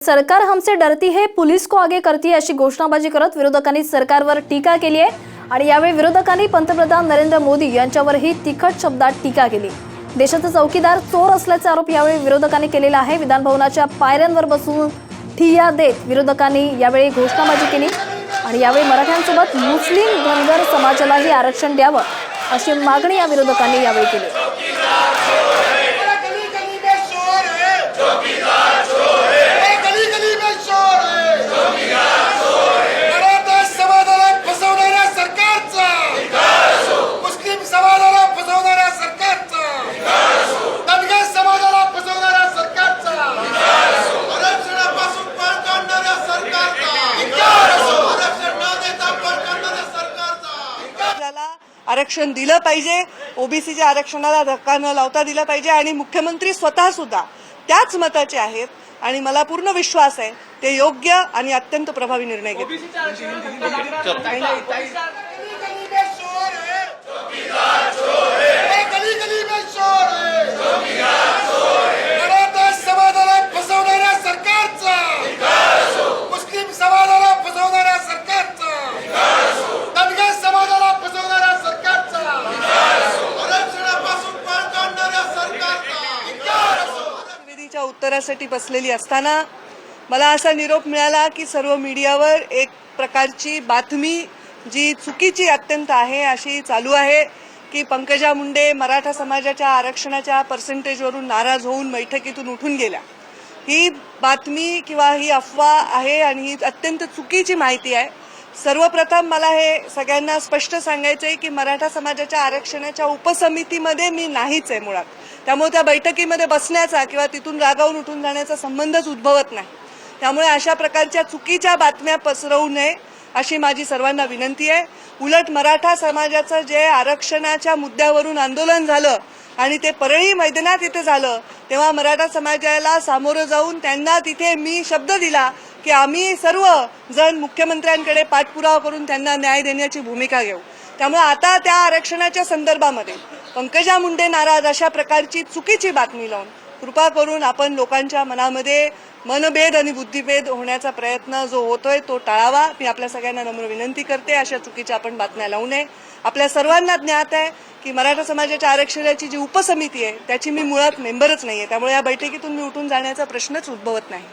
सरकार हमसे डरती है, पुलिस को आगे करती है अशी घोषणाबाजी करत विरोधकांनी सरकारवर टीका केली आहे आणि यावेळी विरोधकांनी पंतप्रधान नरेंद्र मोदी यांच्यावरही तिखट शब्दात टीका केली। देशाचा चौकीदार चोर असल्याचा आरोप यावेळी विरोधकांनी केलेला आहे। विधान भवनाच्या पायऱ्यांवर बसून ठिय्या देत विरोधकांनी यावेळी घोषणाबाजी केली आणि यावेळी मराठ्यांसोबत मुस्लिम धनगर समाजालाही आरक्षण द्यावं अशी मागणी या विरोधकांनी यावेळी केली। आरक्षण दिलं पाहिजे, ओबीसीच्या आरक्षणाला धक्का न लावता दिलं पाहिजे आणि मुख्यमंत्री स्वतः सुद्धा त्याच मताचे आहेत आणि मला पूर्ण विश्वास आहे ते योग्य आणि अत्यंत प्रभावी निर्णय घेतील। उत्तरासाठी बसलेली असताना मला असा निरोप मिळाला की सर्व मीडियावर एक प्रकारची बातमी जी चुकीची अत्यंत आहे अशी चालू आहे की पंकजा मुंडे मराठा समाजाच्या आरक्षणाच्या पर्सेंटेजवरून नाराज होऊन बैठकीतून उठून गेल्या। ही बातमी किंवा ही अफवा आहे आणि ही अत्यंत चुकीची माहिती आहे। सर्वप्रथम मला हे सगळ्यांना स्पष्ट सांगायचं आहे की मराठा समाजाच्या आरक्षणाच्या उपसमितीमध्ये मी नाहीच आहे मुळात, त्यामुळे त्या बैठकीमध्ये बसण्याचा किंवा तिथून रागावून उठून जाण्याचा संबंधच उद्भवत नाही। त्यामुळे अशा प्रकारच्या चुकीच्या बातम्या पसरवू नये अशी माझी सर्वांना विनंती आहे। उलट मराठा समाजाचं जे आरक्षणाच्या मुद्द्यावरून आंदोलन झालं आणि ते परळी मैदानात इथे झालं तेव्हा मराठा समाजाला सामोरं जाऊन त्यांना तिथे मी शब्द दिला की आम्ही सर्व जण मुख्यमंत्र्यांकडे पाठपुरावा करून त्यांना न्याय देण्याची भूमिका घेऊ। त्यामुळे आता त्या आरक्षणाच्या संदर्भामध्ये पंकजा मुंडे नाराज अशा प्रकारची चुकीची बातमी लावून कृपा करून आपण लोकांच्या मनामध्ये मनभेद आणि बुद्धिभेद होण्याचा प्रयत्न जो होतोय तो टाळावा। मी आपल्या सगळ्यांना नम्र विनंती करते अशा चुकीच्या आपण बातम्या लावू नये। आपल्या सर्वांना ज्ञात आहे की मराठा समाजाच्या आरक्षणाची जी उपसमिती आहे त्याची मी मुळात मेंबरच नाहीये, त्यामुळे या बैठकीतून मी उठून जाण्याचा प्रश्नच उद्भवत नाही।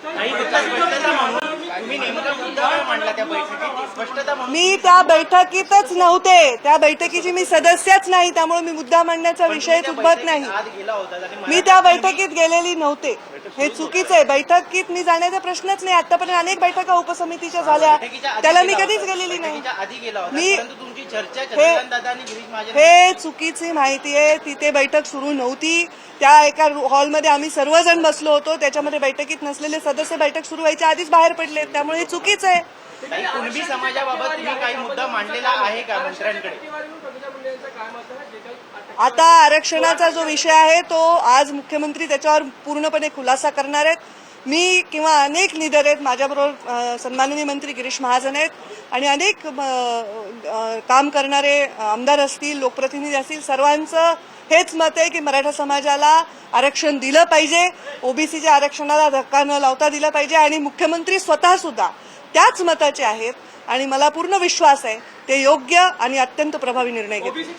मी त्या बैठकीतच नव्हते, त्या बैठकीची मी सदस्यच नाही, त्यामुळे मी मुद्दा मांडण्याचा विषयच उद्भवत नाही। मी त्या बैठकीत गेलेली नव्हते, हे चुकीचं आहे। बैठकीत मी जाण्याचा प्रश्नच नाही। आतापर्यंत अनेक बैठका उपसमितीच्या झाल्या, त्याला मी कधीच गेलेली नाही। हे चुकीची माहिती आहे, तिथे बैठक सुरू नव्हती। त्या एका हॉलमध्ये आम्ही सर्वजण बसलो होतो, त्याच्यामध्ये बैठकीत नसलेले सदस्य बैठक सुरू व्हायच्या आधीच बाहेर पडले, त्यामुळे हे चुकीचं आहे। कुणबी समाजाबाबत तुम्ही काही मुद्दा मांडलेला आहे का मंत्र्यांकडे? आता आरक्षणाचा जो विषय आहे तो आज मुख्यमंत्री त्याच्यावर पूर्णपणे खुलासा करणार आहेत। मी किंवा अनेक लीडर आहेत, माझ्याबरोबर सन्माननीय मंत्री गिरीश महाजन आहेत आणि अनेक काम करणारे आमदार असतील, लोकप्रतिनिधी असतील, सर्वांचं हेच मत आहे की मराठा समाजाला आरक्षण दिलं पाहिजे, ओबीसीच्या आरक्षणाला धक्का न लावता दिलं पाहिजे आणि मुख्यमंत्री स्वतः सुद्धा त्याच मताचे आहेत आणि मला पूर्ण विश्वास आहे ते योग्य आणि अत्यंत प्रभावी निर्णय घेतील।